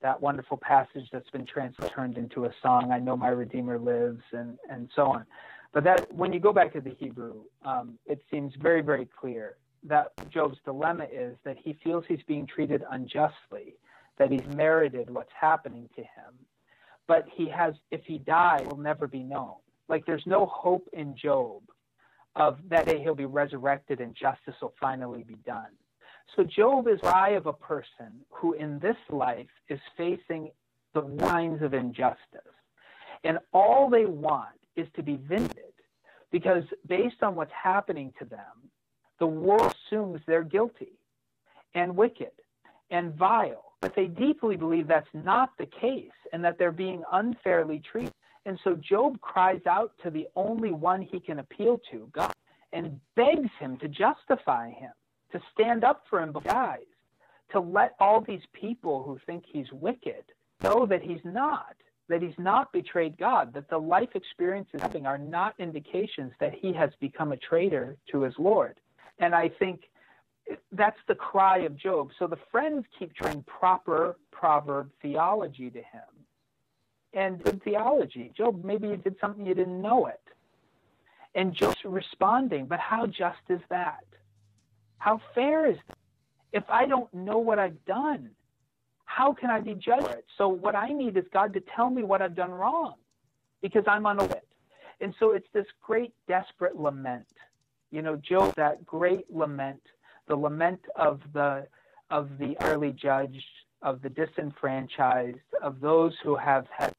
that wonderful passage that's been turned into a song, I know my Redeemer lives, and so on. But that when you go back to the Hebrew, it seems very, very clear that Job's dilemma is that he feels he's being treated unjustly, that he's merited what's happening to him. But if he dies, it will never be known. Like there's no hope in Job of that day he'll be resurrected and justice will finally be done. So Job is the cry of a person who in this life is facing the lines of injustice. And all they want is to be vindicated, because based on what's happening to them, the world assumes they're guilty and wicked and vile. But they deeply believe that's not the case and that they're being unfairly treated. And so Job cries out to the only one he can appeal to, God, and begs him to justify him, to stand up for him before he dies, to let all these people who think he's wicked know that he's not betrayed God, that the life experiences having are not indications that he has become a traitor to his Lord. And I think that's the cry of Job. So the friends keep trying proper proverb theology to him. And good theology. Job, maybe you did something you didn't know it. And Job's responding, but how just is that? How fair is that? If I don't know what I've done, how can I be judged for it? So what I need is God to tell me what I've done wrong, because I'm unaware. And so it's this great desperate lament. You know, Job, that great lament, the lament of the early judged, of the disenfranchised, of those who have had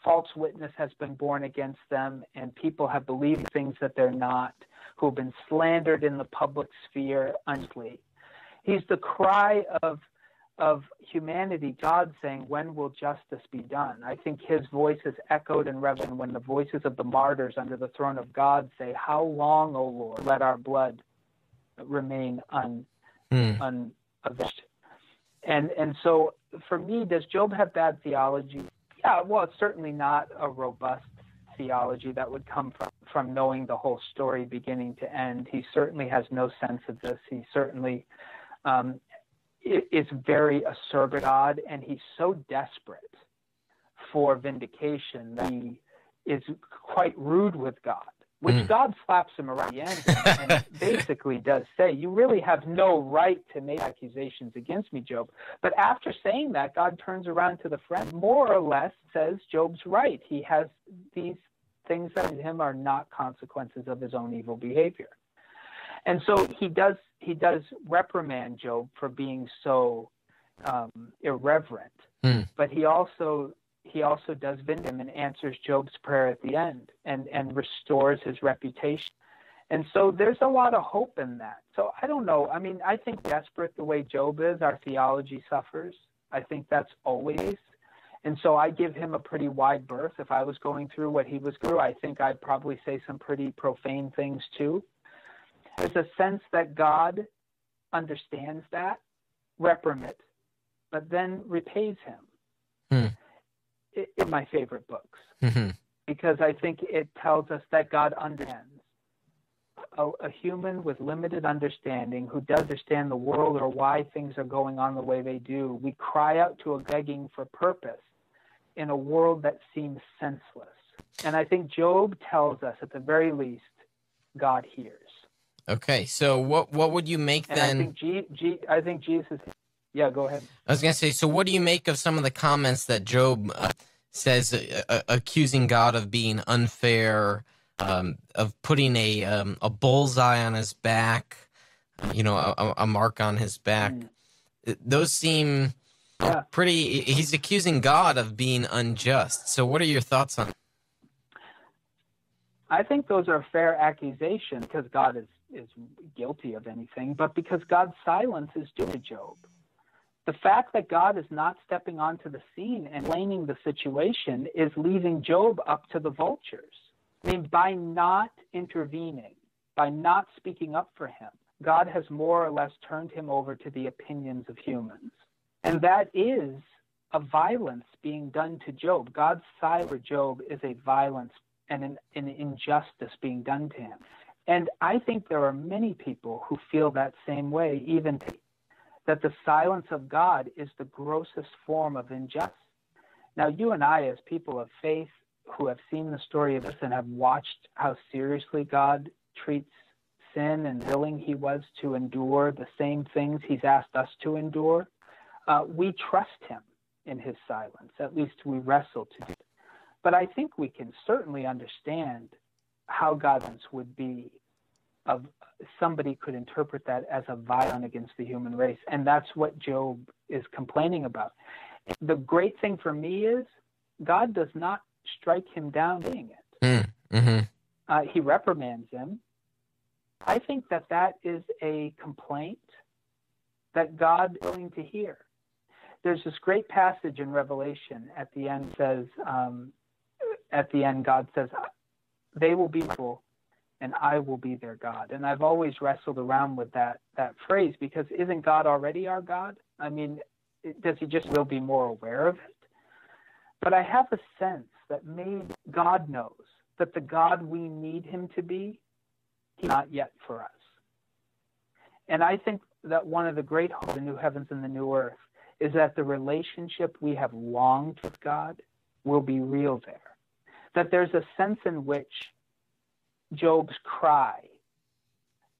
false witness has been borne against them, and people have believed things that they're not, who have been slandered in the public sphere unjustly. He's the cry of humanity, God saying, when will justice be done? I think his voice is echoed in Revelation when the voices of the martyrs under the throne of God say, how long, O Lord, let our blood remain unavenged? And so for me, does Job have bad theology? Yeah, well, it's certainly not a robust theology that would come from knowing the whole story beginning to end. He certainly has no sense of this. He certainly is very acerbic of God, and he's so desperate for vindication that he is quite rude with God, which God slaps him around the end and basically does say, you really have no right to make accusations against me, Job. But after saying that, God turns around to the friend, more or less says Job's right. He has these things that to him are not consequences of his own evil behavior. And so he does reprimand Job for being so irreverent, but he also does vindicate him and answers Job's prayer at the end and restores his reputation. And so there's a lot of hope in that. So I don't know. I mean, I think desperate the way Job is, our theology suffers. I think that's always. And so I give him a pretty wide berth. If I was going through what he was through, I think I'd probably say some pretty profane things too. There's a sense that God understands that, reprimands, but then repays him. In my favorite books, because I think it tells us that God understands. A human with limited understanding who does understand the world or why things are going on the way they do, we cry out to a begging for purpose in a world that seems senseless. And I think Job tells us, at the very least, God hears. Okay, so what would you make then? I think Jesus. Yeah, go ahead. I was going to say, so what do you make of some of the comments that Job says, accusing God of being unfair, of putting a bullseye on his back, a mark on his back? Those seem pretty. He's accusing God of being unjust. So what are your thoughts on it? I think those are fair accusations because God is guilty of anything, but because God's silence is due to Job. The fact that God is not stepping onto the scene and explaining the situation is leaving Job up to the vultures. I mean, by not intervening, by not speaking up for him, God has more or less turned him over to the opinions of humans. And that is a violence being done to Job. God's silence for Job is a violence and an injustice being done to him. And I think there are many people who feel that same way, even today, that the silence of God is the grossest form of injustice. Now, you and I, as people of faith who have seen the story of this and have watched how seriously God treats sin and willing he was to endure the same things he's asked us to endure, we trust him in his silence. At least we wrestle to do it. But I think we can certainly understand how God's would be. Of somebody could interpret that as a violence against the human race, and that's what Job is complaining about. The great thing for me is God does not strike him down doing it. He reprimands him. I think that is a complaint that God is willing to hear. There's this great passage in Revelation at the end says, God says, they will be full and I will be their God. And I've always wrestled around with that phrase, because isn't God already our God? I mean, does he just will be more aware of it? But I have a sense that maybe God knows that the God we need him to be, he's not yet for us. And I think that one of the great hopes of the new heavens and the new earth is that the relationship we have longed with God will be real there. That there's a sense in which Job's cry,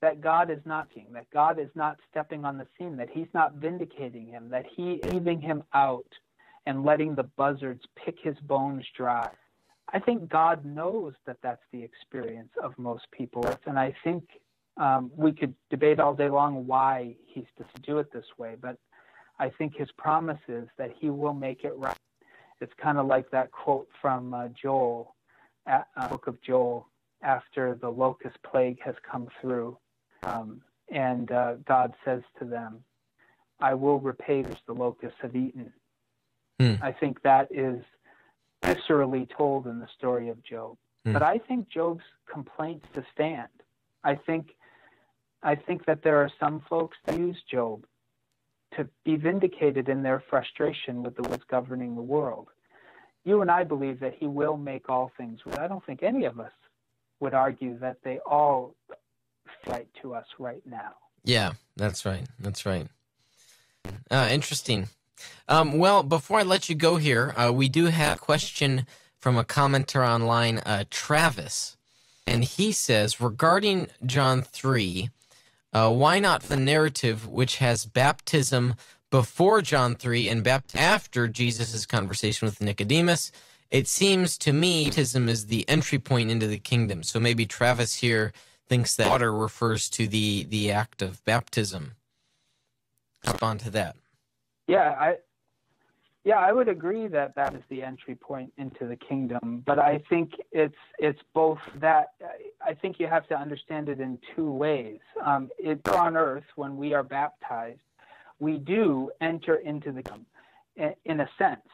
that God is not king, that God is not stepping on the scene, that he's not vindicating him, that he is leaving him out and letting the buzzards pick his bones dry. I think God knows that that's the experience of most people. And I think we could debate all day long why he's to do it this way, but I think his promise is that he will make it right. It's kind of like that quote from Joel, book of Joel, after the locust plague has come through. And God says to them, I will repay as the locusts have eaten. I think that is viscerally told in the story of Job. But I think Job's complaints to stand. I think that there are some folks that use Job to be vindicated in their frustration with the what's governing the world. You and I believe that he will make all things right. I don't think any of us would argue that they all fight to us right now. Yeah, that's right. That's right. Interesting. Well, before I let you go here, we do have a question from a commenter online, Travis. And he says, regarding John 3, why not the narrative which has baptism before John 3 and baptism after Jesus' conversation with Nicodemus? It seems to me baptism is the entry point into the kingdom. So maybe Travis here thinks that water refers to the act of baptism. Respond to that. Yeah, I would agree that that is the entry point into the kingdom. But I think it's both that. I think you have to understand it in two ways. It's on earth when we are baptized, we do enter into the kingdom in a sense,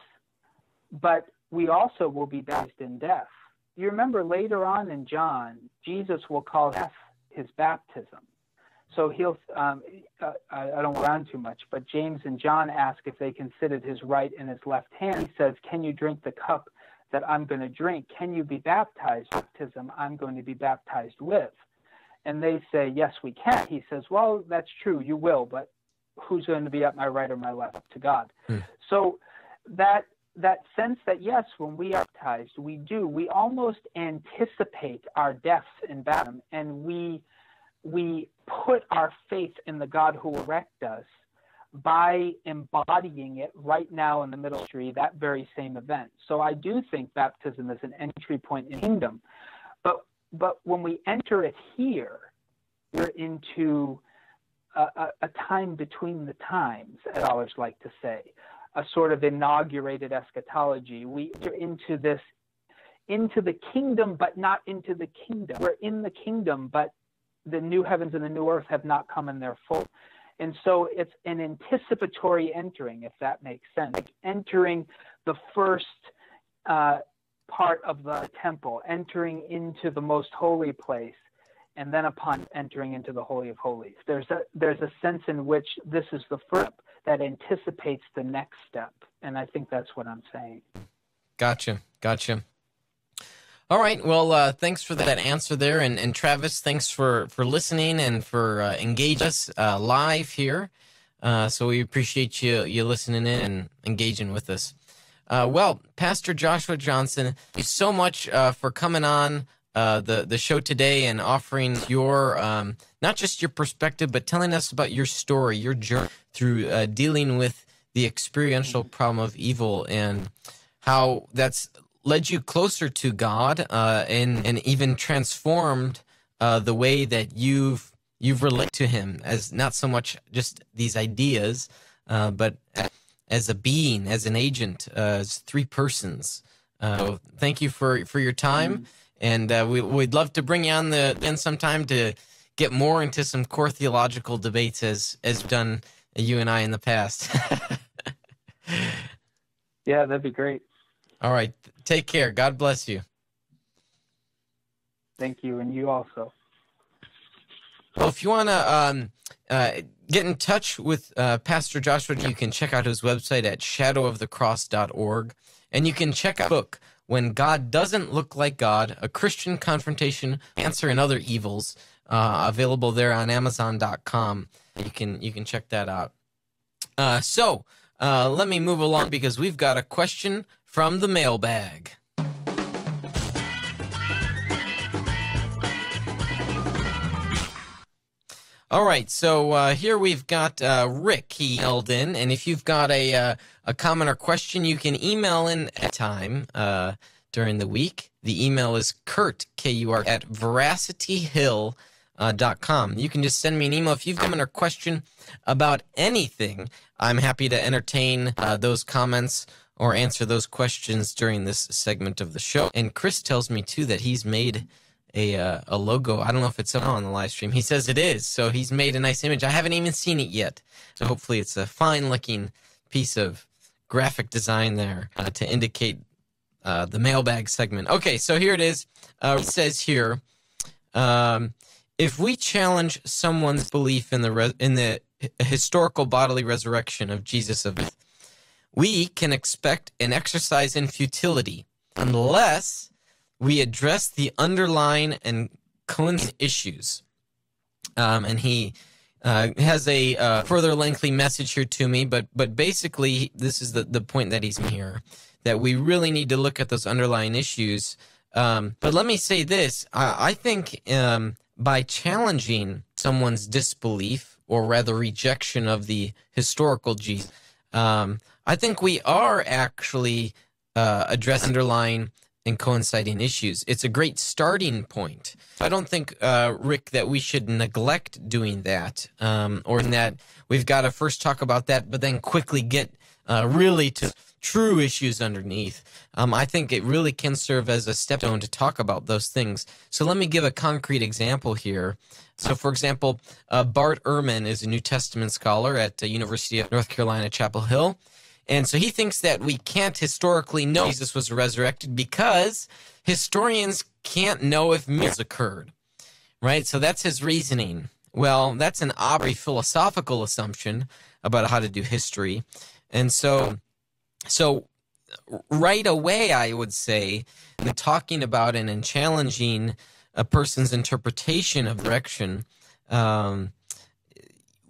but we also will be baptized in death. You remember later on in John, Jesus will call death his baptism. So he'll, I don't go around too much, but James and John ask if they can sit at his right and his left hand. He says, can you drink the cup that I'm going to drink? Can you be baptized? Baptism I'm going to be baptized with. And they say, yes, we can. He says, well, that's true, you will, but who's going to be at my right or my left? Up to God. So that sense that, yes, when we are baptized, we almost anticipate our deaths in baptism, and we put our faith in the God who will erect us by embodying it right now in the ministry, that very same event. So I do think baptism is an entry point in the kingdom. But when we enter it here, we're into a time between the times, as scholars like to say, a sort of inaugurated eschatology. We enter into this into the kingdom, but not into the kingdom. We're in the kingdom, but the new heavens and the new earth have not come in their full. And so it's an anticipatory entering, if that makes sense. Like entering the first part of the temple, entering into the most holy place, and then upon entering into the Holy of Holies. There's a sense in which this is the first step that anticipates the next step. And I think that's what I'm saying. Gotcha. All right. Well, thanks for that answer there. And Travis, thanks for listening and for engaging us live here. So we appreciate you listening in and engaging with us. Well, Pastor Joshua Johnson, thank you so much for coming on the show today and offering your, not just your perspective, but telling us about your story, your journey through dealing with the experiential problem of evil and how that's led you closer to God and even transformed the way that you've related to Him as not so much just these ideas, but as a being, as an agent, as three persons. So thank you for your time, and we'd love to bring you on in sometime to get more into some core theological debates as we've done you and I in the past. Yeah, that'd be great. All right. Take care. God bless you. Thank you, and you also. Well, if you want to get in touch with Pastor Joshua, you can check out his website at shadowofthecross.org, and you can check out the book, When God Doesn't Look Like God, A Christian Confrontation, Cancer, and Other Evils, available there on Amazon.com. You can check that out. So let me move along because we've got a question from the mailbag. All right, so here we've got Rick. He emailed in, and if you've got a comment or question, you can email in at time during the week. The email is Kurt, K-U-R, at veracityhill.com. You can just send me an email if you've got a comment or question about anything. I'm happy to entertain those comments or answer those questions during this segment of the show. And Chris tells me, too, that he's made a logo. I don't know if it's on the live stream. He says it is, so he's made a nice image. I haven't even seen it yet, so hopefully it's a fine-looking piece of graphic design there to indicate the mailbag segment. Okay, so here it is. It says here, if we challenge someone's belief in the historical bodily resurrection of Jesus of Nazareth, we can expect an exercise in futility unless we address the underlying and coincident issues. And he has a further lengthy message here to me, but basically this is the point that he's here, that we really need to look at those underlying issues. But let me say this. I think by challenging someone's disbelief, or rather rejection of the historical Jesus, I think we are actually addressing underlying and coinciding issues. It's a great starting point. I don't think, Rick, that we should neglect doing that, or in that we've got to first talk about that, but then quickly get really to true issues underneath. I think it really can serve as a stepstone to talk about those things. So let me give a concrete example here. So, for example, Bart Ehrman is a New Testament scholar at the University of North Carolina, Chapel Hill. And so he thinks that we can't historically know Jesus was resurrected because historians can't know if miracles occurred, right? So that's his reasoning. Well, that's an arbitrary philosophical assumption about how to do history. And so right away, I would say, in talking about and in challenging a person's interpretation of direction,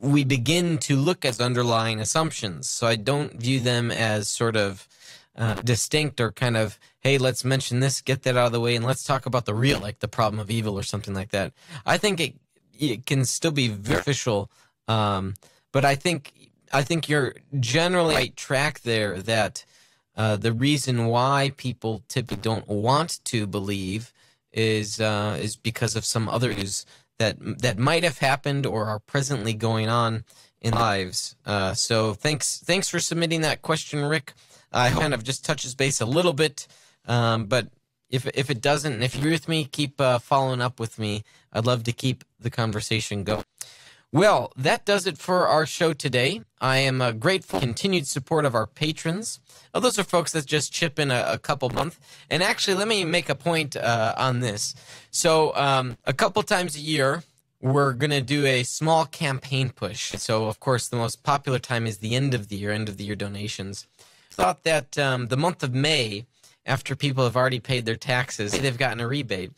we begin to look at underlying assumptions. So I don't view them as sort of distinct or kind of, hey, let's mention this, get that out of the way, and let's talk about the real, like the problem of evil or something like that. I think it can still be very official, but I think you're generally right track there that the reason why people typically don't want to believe is because of some other issues that might have happened or are presently going on in lives. So thanks for submitting that question, Rick. I kind of just touches base a little bit, but If it doesn't, and if you agree with me, keep following up with me. I'd love to keep the conversation going. Well, that does it for our show today. I am grateful for continued support of our patrons. Oh, those are folks that just chip in a couple months. And actually, let me make a point on this. So a couple times a year, we're going to do a small campaign push. So, of course, the most popular time is the end of the year donations. Thought that the month of May, after people have already paid their taxes, they've gotten a rebate,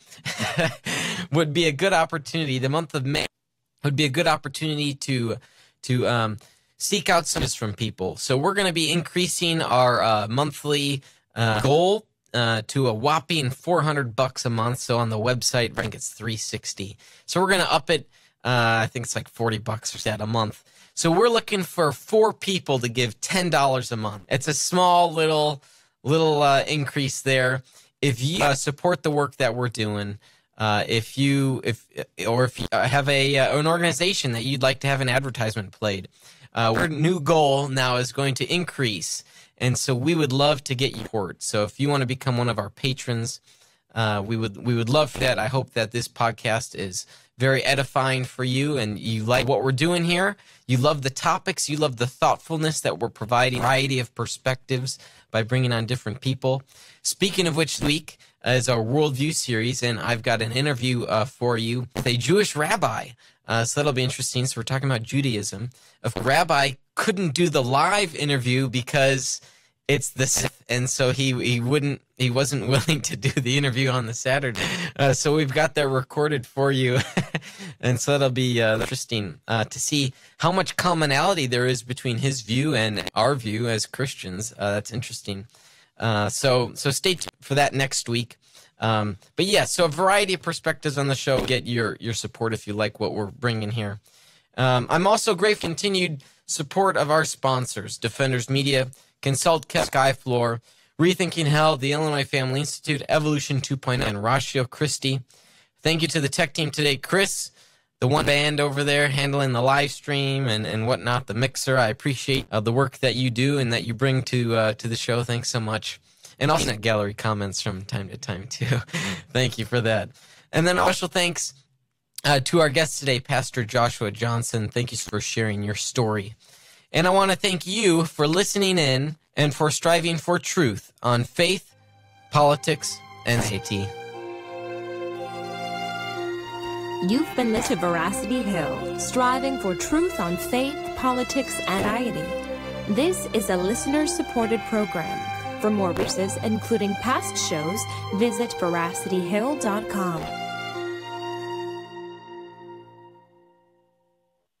would be a good opportunity. The month of May would be a good opportunity to seek out service from people. So we're going to be increasing our monthly goal to a whopping $400 a month. So on the website, I think it's $360. So we're going to up it. I think it's like $40 or that a month. So we're looking for 4 people to give $10 a month. It's a small little increase there. If you support the work that we're doing, if you have an organization that you'd like to have an advertisement played, our new goal now is going to increase, and so we would love to get you support. So if you want to become one of our patrons, we would love for that. I hope that this podcast is very edifying for you, and you like what we're doing here. You love the topics. You love the thoughtfulness that we're providing, a variety of perspectives by bringing on different people. Speaking of which, this week is our Worldview series, and I've got an interview for you with a Jewish rabbi. So that'll be interesting. So we're talking about Judaism. A rabbi couldn't do the live interview because it's the Sabbath, and so he wasn't willing to do the interview on the Saturday. So we've got that recorded for you, and so that'll be interesting to see how much commonality there is between his view and our view as Christians. That's interesting. So stay tuned for that next week. But yeah, so a variety of perspectives on the show. Get your support if you like what we're bringing here. I'm also grateful for continued support of our sponsors: Defenders Media, Consult Skyfloor, Rethinking Hell, the Illinois Family Institute, Evolution 2.0, and Ratio Christie. Thank you to the tech team today, Chris, the one band over there handling the live stream and whatnot, the mixer. I appreciate the work that you do and that you bring to the show. Thanks so much. And also net gallery comments from time to time, too. Thank you for that. And then special thanks to our guest today, Pastor Joshua Johnson. Thank you for sharing your story. And I want to thank you for listening in and for striving for truth on faith, politics, and society. You've been listening to Veracity Hill, striving for truth on faith, politics, and society. This is a listener-supported program. For more resources, including past shows, visit veracityhill.com.